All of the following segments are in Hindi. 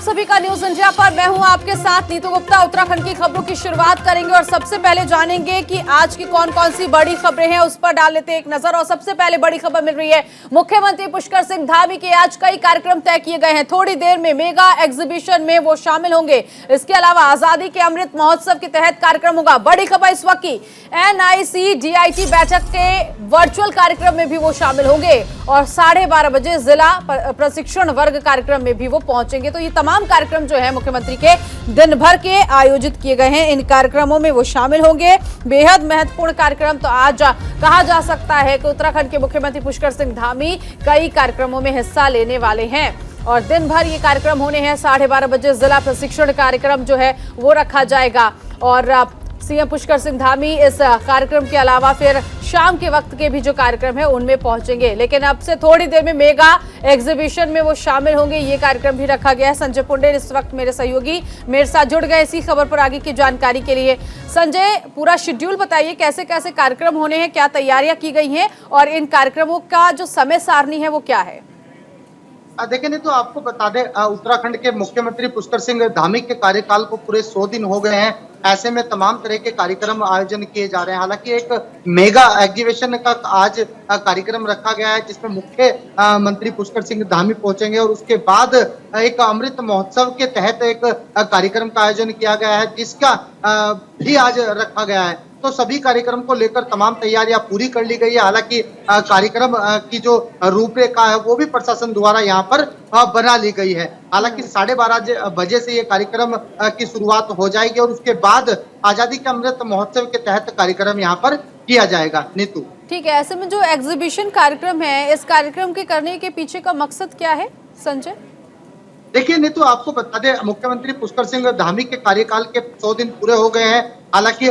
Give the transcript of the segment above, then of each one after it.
सभी का न्यूज इंडिया पर मैं हूं आपके साथ नीतू गुप्ता। उत्तराखंड की खबरों की शुरुआत करेंगे और सबसे पहले जानेंगे कि आज की कौन कौन सी बड़ी खबरें हैं, उस पर डाल लेते हैं एक नजर। और सबसे पहले बड़ी खबर मिल रही है मुख्यमंत्री पुष्कर सिंह धामी के आज कई कार्यक्रम तय किए गए हैं। थोड़ी देर में मेगा एग्जीबिशन में वो शामिल होंगे। इसके अलावा आजादी के अमृत महोत्सव के तहत कार्यक्रम होगा। बड़ी खबर इस वक्त की NIC-DIT बैठक के वर्चुअल कार्यक्रम में भी वो शामिल होंगे और 12:30 बजे जिला प्रशिक्षण वर्ग कार्यक्रम में भी वो पहुंचेंगे। तो ये तमाम कार्यक्रम जो है मुख्यमंत्री के दिन भर के आयोजित किए गए हैं। इन कार्यक्रमों में वो शामिल होंगे। बेहद महत्वपूर्ण कार्यक्रम तो आज कहा जा सकता है कि उत्तराखंड के मुख्यमंत्री पुष्कर सिंह धामी कई कार्यक्रमों में हिस्सा लेने वाले हैं और दिन भर ये कार्यक्रम होने हैं। 12:30 बजे जिला प्रशिक्षण कार्यक्रम जो है वो रखा जाएगा और सीएम पुष्कर सिंह धामी इस कार्यक्रम के अलावा फिर शाम के वक्त के भी जो कार्यक्रम है उनमें पहुंचेंगे। लेकिन अब से थोड़ी देर में मेगा एग्जीबिशन में वो शामिल होंगे। ये कार्यक्रम भी रखा गया है। संजय पुंडेर इस वक्त मेरे सहयोगी मेरे साथ जुड़ गए इसी खबर पर आगे की जानकारी के लिए। संजय, पूरा शेड्यूल बताइए, कैसे कैसे कार्यक्रम होने हैं, क्या तैयारियां की गई हैं और इन कार्यक्रमों का जो समय सारणी है वो क्या है? देखिए, नहीं तो आपको बता दें, उत्तराखंड के मुख्यमंत्री पुष्कर सिंह धामी के कार्यकाल को पूरे 100 दिन हो गए हैं। ऐसे में तमाम तरह के कार्यक्रम आयोजन किए जा रहे हैं। हालांकि एक मेगा एग्जीबिशन का आज कार्यक्रम रखा गया है जिसमें मुख्य मंत्री पुष्कर सिंह धामी पहुंचेंगे और उसके बाद एक अमृत महोत्सव के तहत एक कार्यक्रम का आयोजन किया गया है जिसका भी आज रखा गया है। तो सभी कार्यक्रम को लेकर तमाम तैयारियां पूरी कर ली गई है। हालांकि कार्यक्रम की जो रूपरेखा है वो भी प्रशासन द्वारा यहाँ पर बना ली गई है। हालांकि 12:30 बजे से ये कार्यक्रम की शुरुआत हो जाएगी और उसके बाद आजादी के अमृत महोत्सव के तहत कार्यक्रम यहाँ पर किया जाएगा। नीतू, ठीक है। ऐसे में जो एग्जीबिशन कार्यक्रम है, इस कार्यक्रम के करने के पीछे का मकसद क्या है संजय? देखिए, नीतू आपको बता दें, मुख्यमंत्री पुष्कर सिंह धामी के कार्यकाल के 100 दिन पूरे हो गए हैं। हालांकि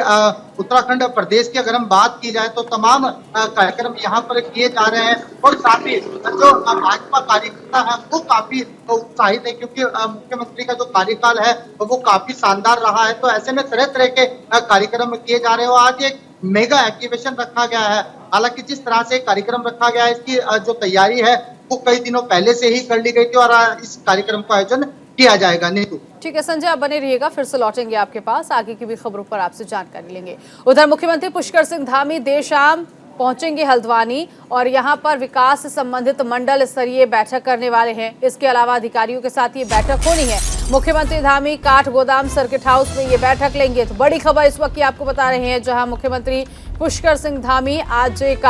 उत्तराखंड प्रदेश की अगर हम बात की जाए तो तमाम कार्यक्रम यहाँ पर किए जा रहे हैं और साथ ही जो भाजपा कार्यकर्ता है वो काफी उत्साहित है क्योंकि मुख्यमंत्री का जो कार्यकाल है वो काफी शानदार रहा है। तो ऐसे में तरह तरह के कार्यक्रम किए जा रहे हैं। आज एक मेगा एग्जीबिशन रखा गया है। हालांकि जिस तरह से कार्यक्रम रखा गया है इसकी जो तैयारी है वो कई दिनों पहले से ही कर ली गई थी और इस कार्यक्रम का आयोजन किया जाएगा। नीतू, ठीक है संजय, आप बने रहिएगा, फिर से लौटेंगे आपके पास, आगे की भी खबरों पर आपसे जानकारी लेंगे। उधर मुख्यमंत्री पुष्कर सिंह धामी देर शाम पहुंचेंगे हल्द्वानी और यहां पर विकास से संबंधित मंडल स्तरीय बैठक करने वाले हैं। इसके अलावा अधिकारियों के साथ ये बैठक होनी है। मुख्यमंत्री धामी काठ गोदाम सर्किट हाउस में ये बैठक लेंगे। तो बड़ी खबर इस वक्त की आपको बता रहे हैं, जहां मुख्यमंत्री पुष्कर सिंह धामी आज एक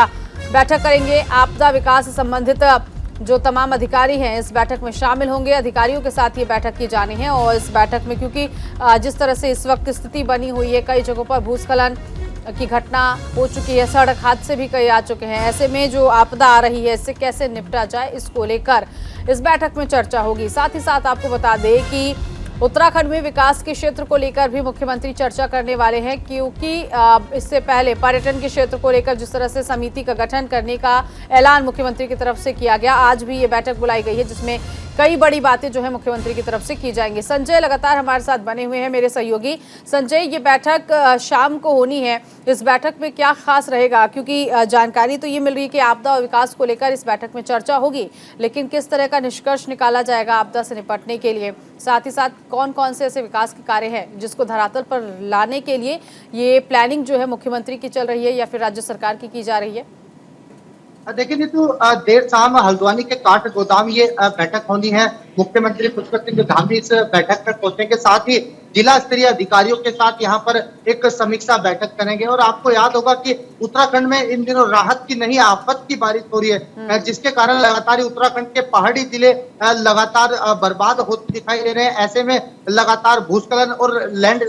बैठक करेंगे। आपदा विकास से संबंधित जो तमाम अधिकारी हैं इस बैठक में शामिल होंगे। अधिकारियों के साथ ये बैठक की जानी है और इस बैठक में क्योंकि जिस तरह से इस वक्त स्थिति बनी हुई है, कई जगहों पर भूस्खलन की घटना हो चुकी है, सड़क हादसे भी कई आ चुके हैं। ऐसे में जो आपदा आ रही है इससे कैसे निपटा जाए, इसको लेकर इस बैठक में चर्चा होगी। साथ ही साथ आपको बता दें कि उत्तराखंड में विकास के क्षेत्र को लेकर भी मुख्यमंत्री चर्चा करने वाले हैं क्योंकि इससे पहले पर्यटन के क्षेत्र को लेकर जिस तरह से समिति का गठन करने का ऐलान मुख्यमंत्री की तरफ से किया गया, आज भी ये बैठक बुलाई गई है जिसमें कई बड़ी बातें जो है मुख्यमंत्री की तरफ से की जाएंगी। संजय लगातार हमारे साथ बने हुए हैं मेरे सहयोगी। संजय, ये बैठक शाम को होनी है, इस बैठक में क्या खास रहेगा? क्योंकि जानकारी तो ये मिल रही है कि आपदा और विकास को लेकर इस बैठक में चर्चा होगी, लेकिन किस तरह का निष्कर्ष निकाला जाएगा आपदा से निपटने के लिए, साथ ही साथ कौन कौन से ऐसे विकास के कार्य हैं जिसको धरातल पर लाने के लिए ये प्लानिंग जो है मुख्यमंत्री की चल रही है या फिर राज्य सरकार की जा रही है? देखिए, नीतू देर शाम हल्द्वानी के काठ गोदाम ये बैठक होनी है। मुख्यमंत्री पुष्कर सिंह धामी इस बैठक में पहुंचेंगे, साथ ही जिला स्तरीय अधिकारियों के साथ यहाँ पर एक समीक्षा बैठक करेंगे। और आपको याद होगा कि उत्तराखंड में इन दिनों राहत की नहीं आफत की बारिश हो रही है जिसके कारण लगातार उत्तराखंड के पहाड़ी जिले लगातार बर्बाद होते दिखाई दे रहे हैं। ऐसे में लगातार भूस्खलन और लैंड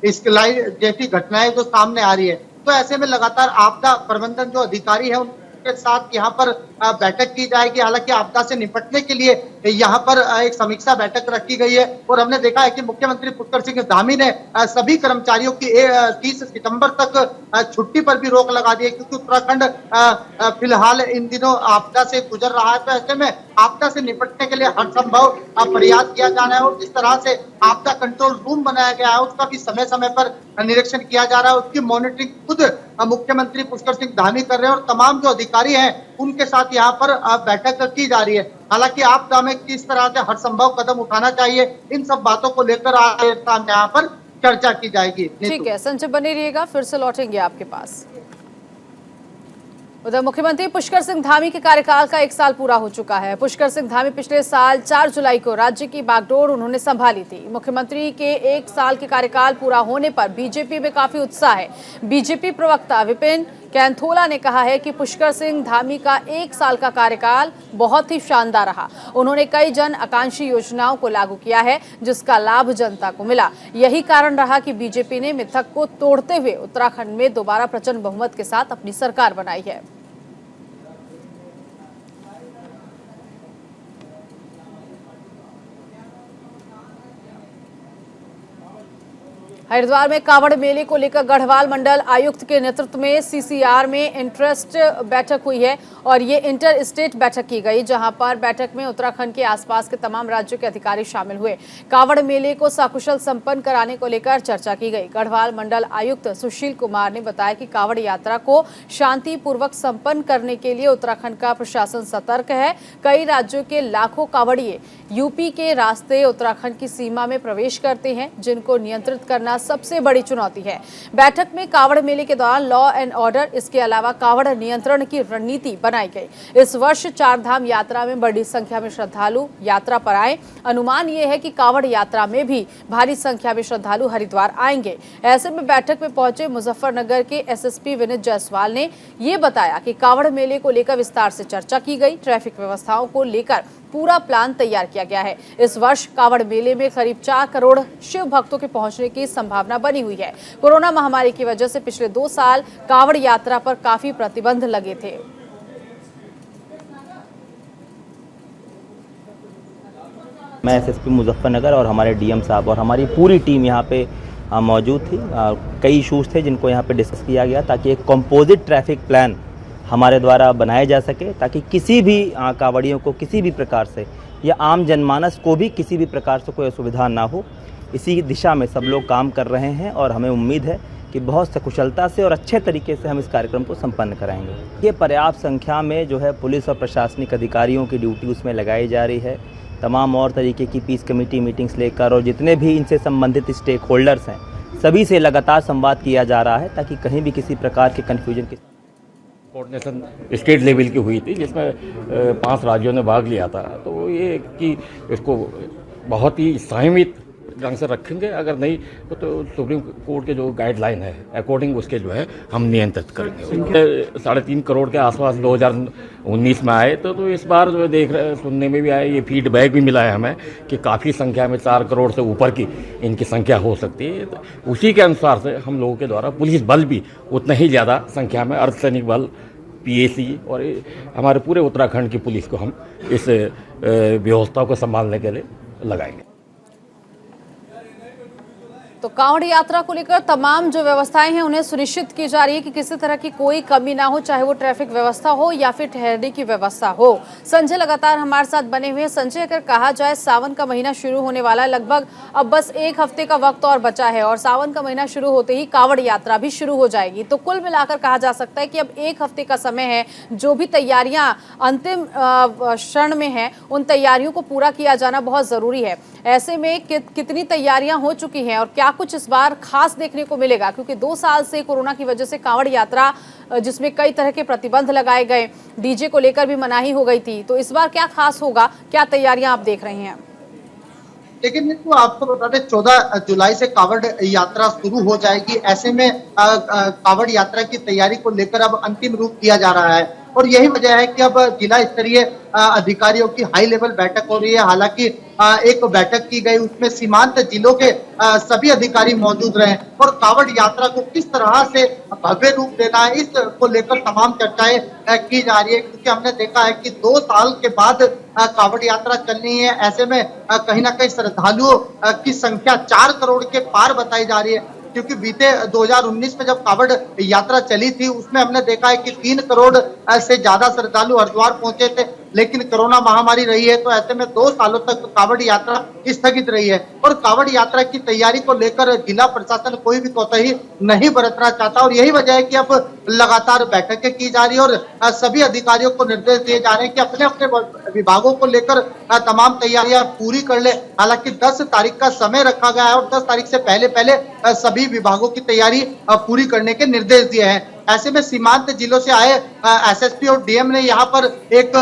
स्लाइड जैसी घटनाएं जो सामने आ रही है, तो ऐसे में लगातार आपदा प्रबंधन जो अधिकारी है के साथ यहाँ पर बैठक की जाएगी। हालांकि आपदा से निपटने के लिए यहाँ पर एक समीक्षा बैठक रखी गई है और हमने देखा है कि मुख्यमंत्री पुष्कर सिंह धामी ने सभी कर्मचारियों की 30 सितंबर तक छुट्टी पर भी रोक लगा दी है क्योंकि उत्तराखंड फिलहाल इन दिनों आपदा से गुजर रहा है। तो ऐसे में आपदा से निपटने के लिए हर संभव प्रयास किया जाना है और जिस तरह से आपदा कंट्रोल रूम बनाया गया है उसका भी समय समय पर निरीक्षण किया जा रहा है। उसकी मॉनिटरिंग खुद मुख्यमंत्री पुष्कर सिंह धामी कर रहे हैं और तमाम जो अधिकारी हैं उनके साथ यहाँ पर बैठक की जा रही है। हालांकि आपदा में किस तरह से हर संभव कदम उठाना चाहिए, इन सब बातों को लेकर आज यहाँ पर चर्चा की जाएगी। ठीक है संजय, बने रहिएगा, फिर से लौटेंगे आपके पास। उधर मुख्यमंत्री पुष्कर सिंह धामी के कार्यकाल का 1 साल पूरा हो चुका है। पुष्कर सिंह धामी पिछले साल 4 जुलाई को राज्य की बागडोर उन्होंने संभाली थी। मुख्यमंत्री के 1 साल के कार्यकाल पूरा होने पर बीजेपी में काफी उत्साह है। बीजेपी प्रवक्ता विपिन कैंथोला ने कहा है कि पुष्कर सिंह धामी का 1 साल का कार्यकाल बहुत ही शानदार रहा। उन्होंने कई जन आकांक्षी योजनाओं को लागू किया है जिसका लाभ जनता को मिला। यही कारण रहा कि बीजेपी ने मिथक को तोड़ते हुए उत्तराखंड में दोबारा प्रचंड बहुमत के साथ अपनी सरकार बनाई है। हरिद्वार में कावड़ मेले को लेकर गढ़वाल मंडल आयुक्त के नेतृत्व में सीसीआर में इंटरेस्ट बैठक हुई है और ये इंटर स्टेट बैठक की गई, जहां पर बैठक में उत्तराखंड के आसपास के तमाम राज्यों के अधिकारी शामिल हुए। कावड़ मेले को सकुशल संपन्न कराने को लेकर चर्चा की गई। गढ़वाल मंडल आयुक्त सुशील कुमार ने बताया कि कावड़ यात्रा को शांतिपूर्वक संपन्न करने के लिए उत्तराखंड का प्रशासन सतर्क है। कई राज्यों के लाखों कावड़िए यूपी के रास्ते उत्तराखंड की सीमा में प्रवेश करते हैं, जिनको नियंत्रित करना सबसे बड़ी चुनौती है। बैठक में कावड़ मेले के दौरान लॉ एंड ऑर्डर, इसके अलावा कावड़ नियंत्रण की रणनीति बनाई गई। इस वर्ष 4 धाम यात्रा में बड़ी संख्या में श्रद्धालु यात्रा पर आए। अनुमान यह है कि कावड़ यात्रा में भी भारी संख्या में श्रद्धालु हरिद्वार आएंगे। ऐसे में बैठक में पहुंचे मुजफ्फरनगर के एसएसपी विनीत जायसवाल ने ये बताया कि कावड़ मेले को लेकर विस्तार से चर्चा की गई। ट्रैफिक व्यवस्थाओं को लेकर पूरा प्लान तैयार किया गया है। इस वर्ष कावड़ मेले में करीब 4 करोड़ शिव भक्तों के पहुंचने की संभावना बनी हुई है। कोरोना महामारी की वजह से पिछले 2 साल कावड़ यात्रा पर काफी प्रतिबंध लगे थे। मैं एसएसपी मुजफ्फरनगर और हमारे डीएम साहब और हमारी पूरी टीम यहाँ पे मौजूद थी। कई इशूज़ थे जिनको यहाँ पे डिस्कस किया गया ताकि एक कंपोजिट ट्रैफिक प्लान हमारे द्वारा बनाया जा सके, ताकि किसी भी कांवड़ियों को किसी भी प्रकार से या आम जनमानस को भी किसी भी प्रकार से कोई असुविधा ना हो। इसी दिशा में सब लोग काम कर रहे हैं और हमें उम्मीद है कि बहुत सकुशलता से और अच्छे तरीके से हम इस कार्यक्रम को संपन्न कराएंगे। ये पर्याप्त संख्या में जो है पुलिस और प्रशासनिक अधिकारियों की ड्यूटी उसमें लगाई जा रही है। तमाम और तरीके की पीस कमेटी मीटिंग्स लेकर और जितने भी इनसे संबंधित स्टेक होल्डर्स हैं सभी से लगातार संवाद किया जा रहा है ताकि कहीं भी किसी प्रकार के कन्फ्यूजन की। कोऑर्डिनेशन स्टेट लेवल की हुई थी जिसमें 5 राज्यों ने भाग लिया था। तो ये कि इसको बहुत ही संयमित ढंग से रखेंगे, अगर नहीं तो सुप्रीम कोर्ट के जो गाइडलाइन है अकॉर्डिंग उसके जो है हम नियंत्रित करेंगे। 3.5 करोड़ के आसपास 2019 में आए तो इस बार जो देख रहे सुनने में भी आए, ये फीडबैक भी मिला है हमें कि काफ़ी संख्या में 4 करोड़ से ऊपर की इनकी संख्या हो सकती है। तो उसी के अनुसार से हम लोगों के द्वारा पुलिस बल भी उतना ही ज़्यादा संख्या में अर्धसैनिक बल, पीएसी और हमारे पूरे उत्तराखंड की पुलिस को हम इस व्यवस्था को संभालने के लिए लगाएंगे। तो कांवड़ यात्रा को लेकर तमाम जो व्यवस्थाएं हैं उन्हें सुनिश्चित की जा रही है कि किसी तरह की कोई कमी ना हो, चाहे वो ट्रैफिक व्यवस्था हो या फिर ठहरने की व्यवस्था हो। संजय लगातार हमारे साथ बने हुए हैं। संजय, अगर कहा जाए सावन का महीना शुरू होने वाला है, लगभग अब बस 1 हफ्ते का वक्त और बचा है और सावन का महीना शुरू होते ही कांवड़ यात्रा भी शुरू हो जाएगी। तो कुल मिलाकर कहा जा सकता है कि अब 1 हफ्ते का समय है, जो भी तैयारियां अंतिम क्षण में है उन तैयारियों को पूरा किया जाना बहुत जरूरी है। ऐसे में कितनी तैयारियां हो चुकी हैं और क्या कुछ इस बार खास देखने को मिलेगा, क्योंकि 2 साल से कोरोना की वजह से कांवड़ यात्रा जिसमें कई तरह के प्रतिबंध लगाए गए, डीजे को लेकर भी मनाही हो गई थी, तो इस बार क्या खास होगा, क्या तैयारियां आप देख रहे हैं? लेकिन तो आपको बता दें 14 जुलाई से कांवड़ यात्रा शुरू हो जाएगी। ऐसे में कांवड़ यात्रा की तैयारी को लेकर अब अंतिम रूप दिया जा रहा है और यही वजह है कि अब जिला स्तरीय अधिकारियों की हाई लेवल बैठक हो रही है। हालांकि एक बैठक की गई, उसमें सीमांत जिलों के सभी अधिकारी मौजूद रहे और कांवड़ यात्रा को किस तरह से भव्य रूप देना है इसको लेकर तमाम चर्चाएं की जा रही है, क्योंकि हमने देखा है कि 2 साल के बाद कांवड़ यात्रा चलनी है। ऐसे में कहीं ना कहीं श्रद्धालुओं की संख्या 4 करोड़ के पार बताई जा रही है, क्योंकि बीते 2019 में जब कांवड़ यात्रा चली थी उसमें हमने देखा है कि 3 करोड़ से ज्यादा श्रद्धालु हरिद्वार पहुंचे थे। लेकिन कोरोना महामारी रही है, तो ऐसे में 2 सालों तक कांवड़ यात्रा स्थगित रही है और कांवड़ यात्रा की तैयारी को लेकर जिला प्रशासन कोई भी कोताही नहीं बरतना चाहता और यही वजह है कि अब लगातार बैठकें की जा रही है और सभी अधिकारियों को निर्देश दिए जा रहे हैं कि अपने अपने विभागों को लेकर तमाम तैयारियां पूरी कर ले। हालांकि 10 तारीख का समय रखा गया है और 10 तारीख से पहले सभी विभागों की तैयारी पूरी करने के निर्देश दिए हैं। ऐसे में सीमांत जिलों से आए एसएसपी और डीएम ने यहाँ पर एक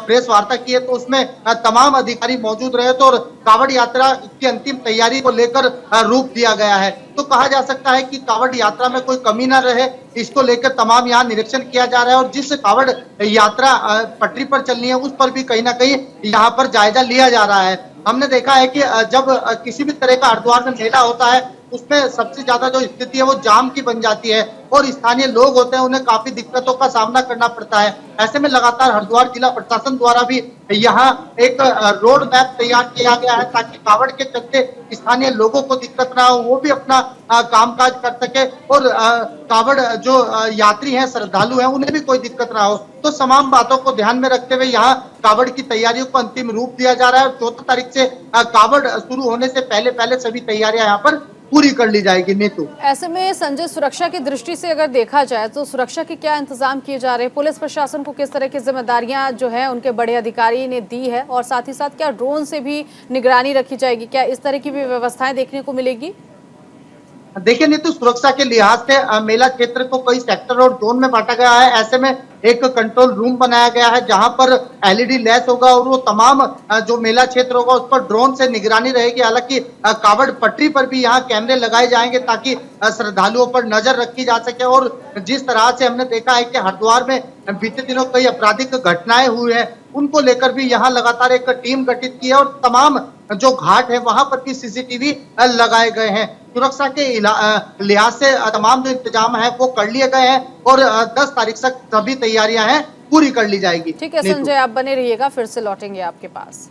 प्रेस वार्ता की है, तो उसमें तमाम अधिकारी मौजूद रहे तो और कांवड़ यात्रा की अंतिम तैयारी को लेकर रूप दिया गया है। तो कहा जा सकता है कि कांवड़ यात्रा में कोई कमी न रहे, इसको लेकर तमाम यहाँ निरीक्षण किया जा रहा है और जिस कांवड़ यात्रा पटरी पर चलनी है उस पर भी कहीं ना कहीं यहाँ पर जायजा लिया जा रहा है। हमने देखा है कि जब किसी भी तरह का हरिद्वार में मेला होता है उसमें सबसे ज्यादा जो स्थिति है वो जाम की बन जाती है और स्थानीय लोग होते हैं उन्हें काफी दिक्कतों का सामना करना पड़ता है। ऐसे में लगातार हरिद्वार जिला प्रशासन द्वारा भी यहाँ एक रोड मैप तैयार किया गया है ताकि कांवड़ के चलते स्थानीय लोगों को दिक्कत ना हो, वो भी अपना कामकाज कर सके और कांवड़ जो यात्री हैं, श्रद्धालु हैं, उन्हें भी कोई दिक्कत ना हो। तो तमाम बातों को ध्यान में रखते हुए यहाँ कांवड़ की तैयारियों को अंतिम रूप दिया जा रहा है और 14 तारीख से कांवड़ शुरू होने से पहले सभी तैयारियां यहाँ पर पूरी कर ली जाएगी। नीतू, ऐसे में संजय, सुरक्षा की दृष्टि से अगर देखा जाए तो सुरक्षा के क्या इंतजाम किए जा रहे हैं? पुलिस प्रशासन को किस तरह की जिम्मेदारियां जो है उनके बड़े अधिकारी ने दी है और साथ ही साथ क्या ड्रोन से भी निगरानी रखी जाएगी? क्या इस तरह की भी व्यवस्थाएं देखने को मिलेगी? देखिए नीतू, सुरक्षा के लिहाज से मेला क्षेत्र को कई सेक्टर और जोन में बांटा गया है। ऐसे में एक कंट्रोल रूम बनाया गया है जहां पर एलईडी लैस होगा और वो तमाम जो मेला क्षेत्र होगा उस पर ड्रोन से निगरानी रहेगी। हालांकि कांवड़ पटरी पर भी यहाँ कैमरे लगाए जाएंगे ताकि श्रद्धालुओं पर नजर रखी जा सके और जिस तरह से हमने देखा है कि हरिद्वार में बीते दिनों कई आपराधिक घटनाएं हुई है उनको लेकर भी यहाँ लगातार एक टीम गठित की है और तमाम जो घाट है वहां पर भी सीसीटीवी लगाए गए हैं। सुरक्षा के लिहाज से तमाम जो इंतजाम है वो कर लिए गए हैं और 10 तारीख तक सभी तैयारियां हैं पूरी कर ली जाएगी। ठीक है संजय, आप बने रहिएगा, फिर से लौटेंगे आपके पास।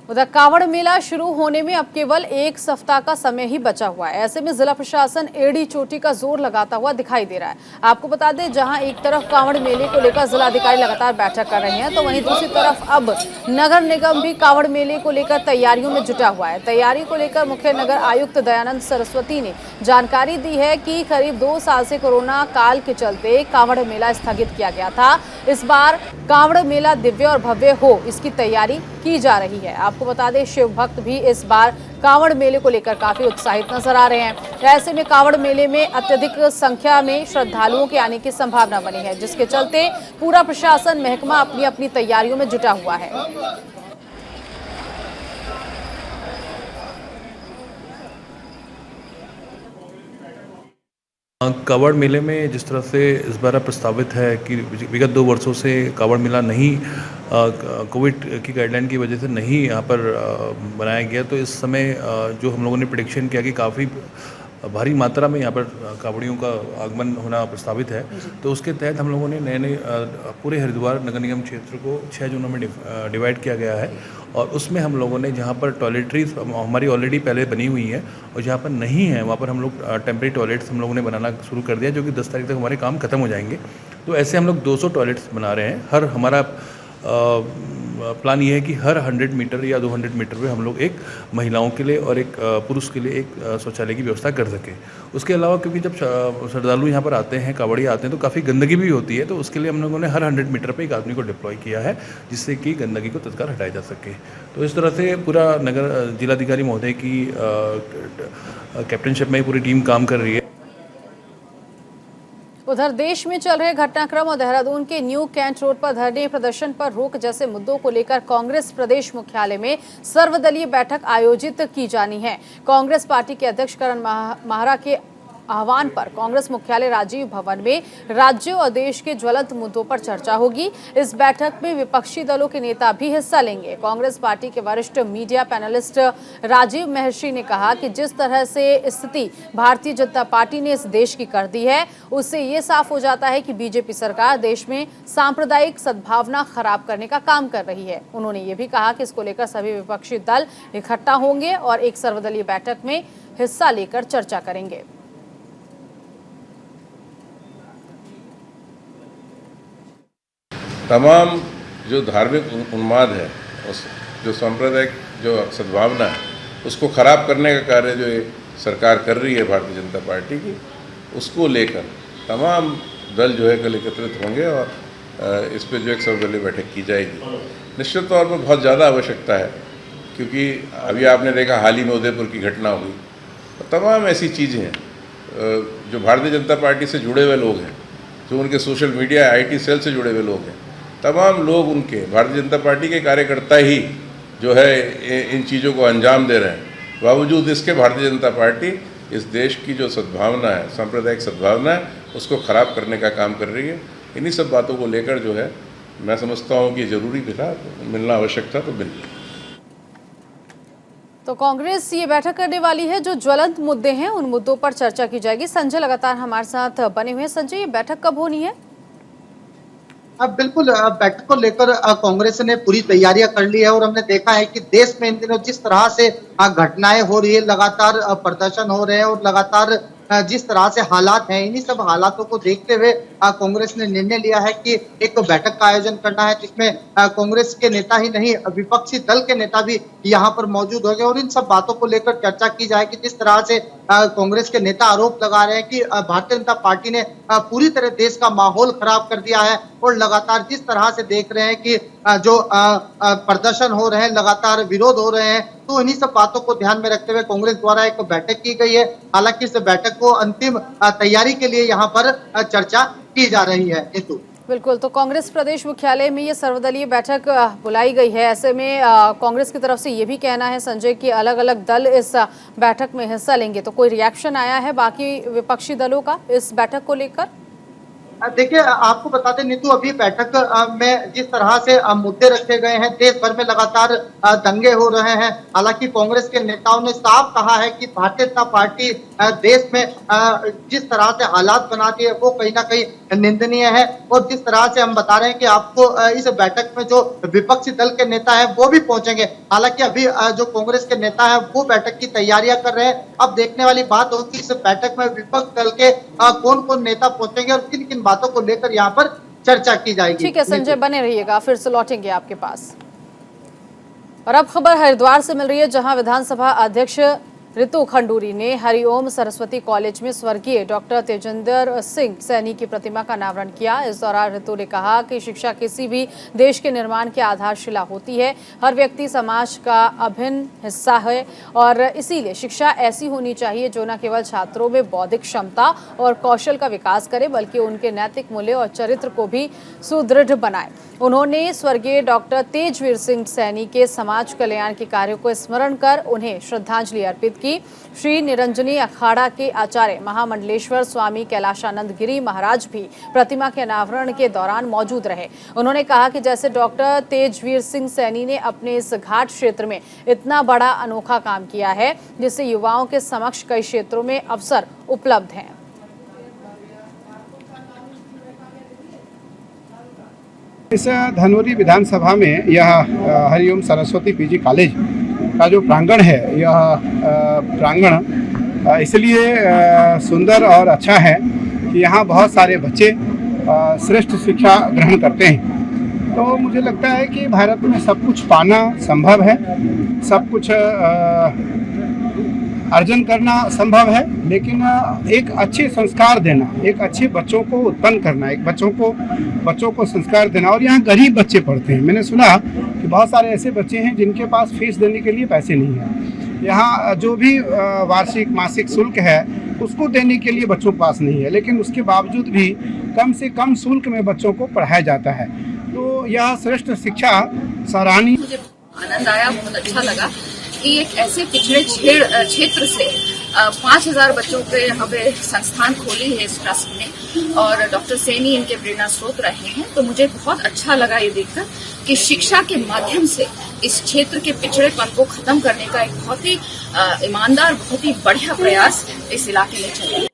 उधर कांवड़ मेला शुरू होने में अब केवल 1 सप्ताह का समय ही बचा हुआ है। ऐसे में जिला प्रशासन एड़ी चोटी का जोर लगाता हुआ दिखाई दे रहा है। आपको बता दें, जहां एक तरफ कांवड़ मेले को लेकर जिलाधिकारी लगातार बैठक कर रहे हैं तो वहीं दूसरी तरफ अब नगर निगम भी कांवड़ मेले को लेकर तैयारियों में जुटा हुआ है। तैयारी को लेकर मुख्य नगर आयुक्त दयानंद सरस्वती ने जानकारी दी है कि करीब 2 साल से कोरोना काल के चलते कांवड़ मेला स्थगित किया गया था। इस बार कांवड़ मेला दिव्य और भव्य हो, इसकी तैयारी की जा रही है। आपको बता दें, शिव भक्त भी इस बार कांवड़ मेले को लेकर काफी उत्साहित नजर आ रहे हैं। ऐसे में कांवड़ मेले में अत्यधिक संख्या में श्रद्धालुओं के आने की संभावना बनी है, जिसके चलते पूरा प्रशासन महकमा अपनी अपनी तैयारियों में जुटा हुआ है। कांवड़ मेले में जिस तरह से इस बार प्रस्तावित है कि विगत 2 वर्षों से कांवड़ मेला नहीं कोविड की गाइडलाइन की वजह से नहीं यहाँ पर बनाया गया, तो इस समय जो हम लोगों ने प्रेडिक्शन किया कि काफ़ी भारी मात्रा में यहाँ पर कांवड़ियों का आगमन होना प्रस्तावित है, तो उसके तहत हम लोगों ने नए पूरे हरिद्वार नगर निगम क्षेत्र को 6 जोनों में डिवाइड किया गया है और उसमें हम लोगों ने जहाँ पर टॉयलेटरीज हमारी ऑलरेडी पहले बनी हुई हैं और जहाँ पर नहीं है वहाँ पर हम लोग टेम्परेरी टॉयलेट्स हम लोगों ने बनाना शुरू कर दिया, जो कि 10 तारीख तक हमारे काम खत्म हो जाएंगे। तो ऐसे हम लोग 200 टॉयलेट्स बना रहे हैं। हर हमारा प्लान ये है कि हर 100 मीटर या 200 मीटर पे हम लोग एक महिलाओं के लिए और एक पुरुष के लिए एक शौचालय की व्यवस्था कर सकें। उसके अलावा क्योंकि जब श्रद्धालु यहाँ पर आते हैं, कांवड़िया आते हैं, तो काफ़ी गंदगी भी होती है, तो उसके लिए हम लोगों ने हर 100 मीटर पे एक आदमी को डिप्लॉय किया है जिससे कि गंदगी को तत्काल हटाया जा सके। तो इस तरह से पूरा नगर जिलाधिकारी महोदय की कैप्टनशिप में पूरी टीम काम कर रही है। उधर देश में चल रहे घटनाक्रम और देहरादून के न्यू कैंट रोड पर धरने प्रदर्शन पर रोक जैसे मुद्दों को लेकर कांग्रेस प्रदेश मुख्यालय में सर्वदलीय बैठक आयोजित की जानी है। कांग्रेस पार्टी के अध्यक्ष करण माहरा के आह्वान पर कांग्रेस मुख्यालय राजीव भवन में राज्यों और देश के ज्वलंत मुद्दों पर चर्चा होगी। इस बैठक में विपक्षी दलों के नेता भी हिस्सा लेंगे। कांग्रेस पार्टी के वरिष्ठ मीडिया पैनलिस्ट राजीव महर्षि ने कहा कि जिस तरह से स्थिति भारतीय जनता पार्टी ने इस देश की कर दी है, उससे ये साफ हो जाता है कि बीजेपी सरकार देश में सांप्रदायिक सद्भावना खराब करने का काम कर रही है। उन्होंने ये भी कहा कि इसको लेकर सभी विपक्षी दल इकट्ठा होंगे और एक सर्वदलीय बैठक में हिस्सा लेकर चर्चा करेंगे। तमाम जो धार्मिक उन्माद है, उस जो सांप्रदायिक जो सद्भावना है, उसको ख़राब करने का कार्य जो ये सरकार कर रही है भारतीय जनता पार्टी की, उसको लेकर तमाम दल जो है कल एकत्रित होंगे और इस पर जो एक सर्वदलीय बैठक की जाएगी। निश्चित तौर पर बहुत ज़्यादा आवश्यकता है, क्योंकि अभी आपने देखा हाल ही में उदयपुर की घटना हुई। तमाम ऐसी चीज़ें हैं जो भारतीय जनता पार्टी से जुड़े हुए लोग हैं, जो उनके सोशल मीडिया IT सेल से जुड़े हुए लोग हैं, तमाम लोग उनके भारतीय जनता पार्टी के कार्यकर्ता ही जो है इन चीज़ों को अंजाम दे रहे हैं। बावजूद इसके भारतीय जनता पार्टी इस देश की जो सद्भावना है, सांप्रदायिक सद्भावना है, उसको ख़राब करने का काम कर रही है। इन्हीं सब बातों को लेकर जो है मैं समझता हूँ कि ज़रूरी भी था, मिलना आवश्यक था, तो मिल। तो कांग्रेस ये बैठक करने वाली है, जो ज्वलंत मुद्दे हैं उन मुद्दों पर चर्चा की जाएगी। संजय लगातार हमारे साथ बने हुए हैं। संजय, ये बैठक कब होनी है? अब बिल्कुल बैठक को लेकर कांग्रेस ने पूरी तैयारियां कर ली है और हमने देखा है कि देश में इन दिनों जिस तरह से घटनाएं हो रही है, लगातार प्रदर्शन हो रहे हैं और लगातार जिस तरह से हालात हैं, इन्हीं सब हालातों को देखते हुए कांग्रेस ने निर्णय लिया है कि एक बैठक का आयोजन करना है, जिसमें कांग्रेस के नेता ही नहीं, विपक्षी दल के नेता भी यहाँ पर मौजूद होंगे और इन सब बातों को लेकर चर्चा की जाएगी। जिस तरह से कांग्रेस के नेता आरोप लगा रहे हैं कि भारतीय जनता पार्टी ने पूरी तरह देश का माहौल खराब कर दिया है और लगातार जिस तरह से देख रहे हैं कि जो प्रदर्शन हो रहे हैं, लगातार विरोध हो रहे हैं, तो इन्हीं सब बातों को ध्यान में रखते हुए कांग्रेस द्वारा एक बैठक की गई है। हालांकि इस बैठक को अंतिम तैयारी के लिए यहाँ पर चर्चा की जा रही है। हेतु बिल्कुल, तो कांग्रेस प्रदेश मुख्यालय में ये सर्वदलीय बैठक बुलाई गई है। ऐसे में कांग्रेस की तरफ से ये भी कहना है संजय कि अलग अलग दल इस बैठक में हिस्सा लेंगे, तो कोई रिएक्शन आया है बाकी विपक्षी दलों का इस बैठक को लेकर? देखिए, आपको बता दें नीतू, अभी बैठक में जिस तरह से मुद्दे रखे गए हैं, देश भर में लगातार दंगे हो रहे हैं। हालांकि कांग्रेस के नेताओं ने साफ कहा है कि भारतीय जनता पार्टी देश में जिस तरह से हालात बनाती है वो कहीं ना कहीं निंदनीय है। और जिस तरह से हम बता रहे हैं कि आपको इस बैठक में जो विपक्षी दल के नेता है वो भी पहुंचेंगे। हालांकि अभी जो कांग्रेस के नेता है वो बैठक की तैयारियां कर रहे हैं। अब देखने वाली बात होगी इस बैठक में विपक्ष दल के कौन कौन नेता पहुंचेंगे और किन किन बातों को लेकर यहाँ पर चर्चा की जाएगी। ठीक है संजय, बने रहिएगा, फिर से लौटेंगे आपके पास। और अब खबर हरिद्वार से मिल रही है, जहां विधानसभा अध्यक्ष ऋतु खंडूरी ने हरिओम सरस्वती कॉलेज में स्वर्गीय डॉक्टर तेजेंद्र सिंह सैनी की प्रतिमा का अनावरण किया। इस दौरान ऋतु ने कहा कि शिक्षा किसी भी देश के निर्माण की आधारशिला होती है। हर व्यक्ति समाज का अभिन्न हिस्सा है और इसीलिए शिक्षा ऐसी होनी चाहिए जो न केवल छात्रों में बौद्धिक क्षमता और कौशल का विकास करे, बल्कि उनके नैतिक मूल्य और चरित्र को भी सुदृढ़ बनाए। उन्होंने स्वर्गीय डॉक्टर तेजवीर सिंह सैनी के समाज कल्याण के कार्यों को स्मरण कर उन्हें श्रद्धांजलि अर्पित की। श्री निरंजनी अखाड़ा के आचार्य महामंडलेश्वर स्वामी कैलाशानंद गिरी महाराज भी प्रतिमा के अनावरण के दौरान मौजूद रहे। उन्होंने कहा कि जैसे डॉक्टर तेजवीर सिंह सैनी ने अपने इस घाट क्षेत्र में इतना बड़ा अनोखा काम किया है, जिससे युवाओं के समक्ष कई क्षेत्रों में अवसर उपलब्ध हैं। इस धनौरी विधानसभा में यह हरिओम सरस्वती पीजी कॉलेज का जो प्रांगण है, यह प्रांगण इसलिए सुंदर और अच्छा है कि यहाँ बहुत सारे बच्चे श्रेष्ठ शिक्षा ग्रहण करते हैं। तो मुझे लगता है कि भारत में सब कुछ पाना संभव है, सब कुछ अर्जन करना संभव है, लेकिन एक अच्छे संस्कार देना, एक अच्छे बच्चों को उत्पन्न करना, एक बच्चों को संस्कार देना। और यहाँ गरीब बच्चे पढ़ते हैं। मैंने सुना कि बहुत सारे ऐसे बच्चे हैं जिनके पास फीस देने के लिए पैसे नहीं है। यहाँ जो भी वार्षिक मासिक शुल्क है उसको देने के लिए बच्चों के पास नहीं है, लेकिन उसके बावजूद भी कम से कम शुल्क में बच्चों को पढ़ाया जाता है। तो यह श्रेष्ठ शिक्षा सराहनीय। मुझे आनंद आया, बहुत अच्छा लगा कि एक ऐसे पिछड़े क्षेत्र से 5000 बच्चों के यहाँ पे संस्थान खोली है इस ट्रस्ट ने, और डॉक्टर सैनी इनके प्रेरणा स्रोत रहे हैं। तो मुझे बहुत अच्छा लगा ये देखकर कि शिक्षा के माध्यम से इस क्षेत्र के पिछड़ेपन को खत्म करने का एक बहुत ही ईमानदार, बहुत ही बढ़िया प्रयास इस इलाके में चल रहा है।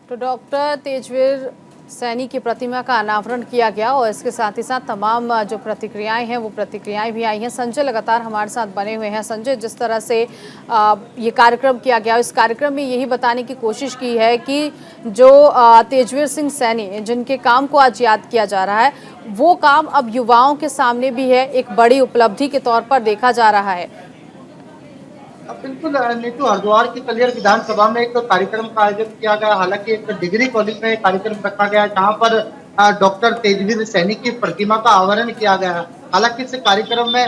तो डॉक्टर तेजवीर सैनी की प्रतिमा का अनावरण किया गया और इसके साथ ही साथ तमाम जो प्रतिक्रियाएं हैं वो प्रतिक्रियाएं भी आई हैं। संजय लगातार हमारे साथ बने हुए हैं। संजय, जिस तरह से ये कार्यक्रम किया गया, इस कार्यक्रम में यही बताने की कोशिश की है कि जो तेजवीर सिंह सैनी जिनके काम को आज याद किया जा रहा है, वो काम अब युवाओं के सामने भी है, एक बड़ी उपलब्धि के तौर पर देखा जा रहा है। बिल्कुल नीतू, हरिद्वार की कलियर विधानसभा में एक कार्यक्रम का आयोजन किया गया। हालांकि एक डिग्री कॉलेज में कार्यक्रम रखा गया जहां पर डॉक्टर तेजवीर सैनी की प्रतिमा का अनावरण किया गया है। हालांकि इस कार्यक्रम में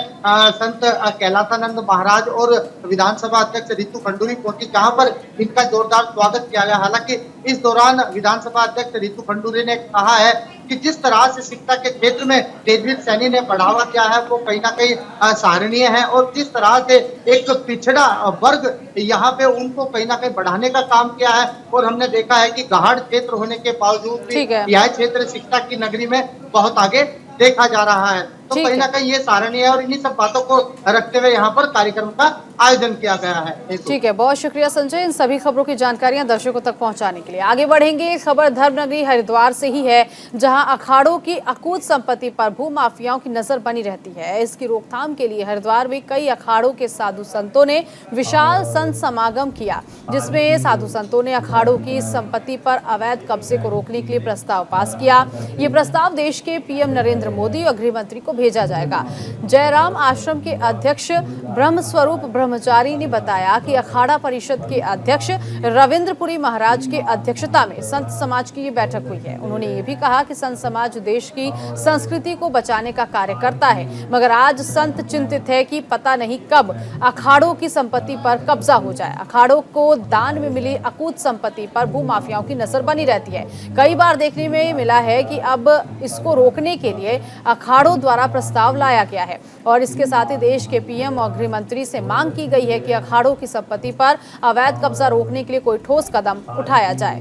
संत कैलासानंद महाराज और विधानसभा अध्यक्ष रितु खंडूरी पहुंची, जहां पर इनका जोरदार स्वागत किया गया। हालांकि इस दौरान विधानसभा अध्यक्ष रितु खंडूरी ने कहा है कि जिस तरह से शिक्षा के क्षेत्र में तेजवीर सैनी ने बढ़ावा दिया है वो कहीं ना कहीं सराहनीय है, और जिस तरह से एक पिछड़ा वर्ग यहाँ पे उनको कहीं ना कहीं बढ़ाने का काम किया है। और हमने देखा है कि गहाड़ क्षेत्र होने के बावजूद भी यह क्षेत्र शिक्षा की नगरी में बहुत आगे देखा जा रहा है। तो कहीं ना कहीं ये सराहनीय है और इन्हीं सब बातों को रखते हुए यहाँ पर कार्यक्रम का आयोजन किया गया है। ठीक है, बहुत शुक्रिया संजय, इन सभी खबरों की जानकारियां दर्शकों तक पहुंचाने के लिए। आगे बढ़ेंगे। खबर धर्मनगरी हरिद्वार से ही है, जहां अखाड़ों की अकूत संपत्ति पर भू माफियाओं की नजर बनी रहती है। इसकी रोकथाम के लिए हरिद्वार में कई अखाड़ों के साधु संतों ने विशाल संत समागम किया, जिसमें साधु संतों ने अखाड़ों की संपत्ति पर अवैध कब्जे को रोकने के लिए प्रस्ताव पास किया। ये प्रस्ताव देश के पीएम नरेंद्र मोदी और गृह मंत्री को भेजा जाएगा। जयराम आश्रम के अध्यक्ष ब्रह्मस्वरूप ब्रह्मचारी ने बताया कि अखाड़ा परिषद के अध्यक्ष रविंद्रपुरी महाराज के अध्यक्षता में संत समाज की ये बैठक हुई है। उन्होंने ये भी कहा कि संत समाज देश की संस्कृति को बचाने का कार्य करता है, मगर आज संत चिंतित है कि पता नहीं कब अखाड़ों की संपत्ति पर कब्जा हो जाए। अखाड़ों को दान में मिली अकूत संपत्ति पर भू माफियाओं की नजर बनी रहती है। कई बार देखने में मिला है कि अब इसको रोकने के लिए अखाड़ों द्वारा प्रस्ताव लाया गया है और इसके साथ ही देश के पीएम और गृह मंत्री से मांग की गई है कि अखाड़ों की संपत्ति पर अवैध कब्जा रोकने के लिए कोई ठोस कदम उठाया जाए।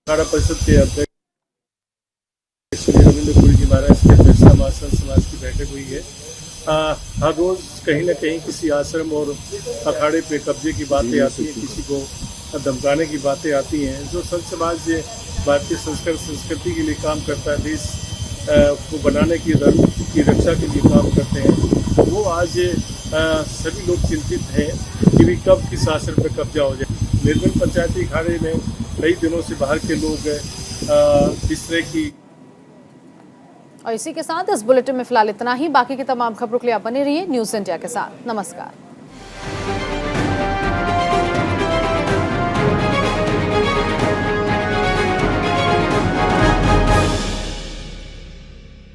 अखाड़ा परिषद के अध्यक्ष रविंद्रपुरी जी महाराज की अध्यक्षता में संत समाज की बैठक हुई है। हर रोज कहीं न कहीं किसी आश्रम और अखाड़े पे कब्जे की बातें आती हैं, किसी को धमकाने की बातें आती हैं। जो संत समाज भारतीय संस्कृति के लिए काम करता है, देश को बनाने की, धर्म की रक्षा के लिए काम करते हैं, वो आज सभी लोग चिंतित हैं कि भी कब किस आश्रम पर कब्जा हो जाए। निर्मल पंचायती अखाड़े में कई दिनों से बाहर के लोग इस तरह की। और इसी के साथ इस बुलेटिन में फिलहाल इतना ही। बाकी की तमाम खबरों के लिए आप बने रहिए न्यूज़ इंडिया के साथ। नमस्कार।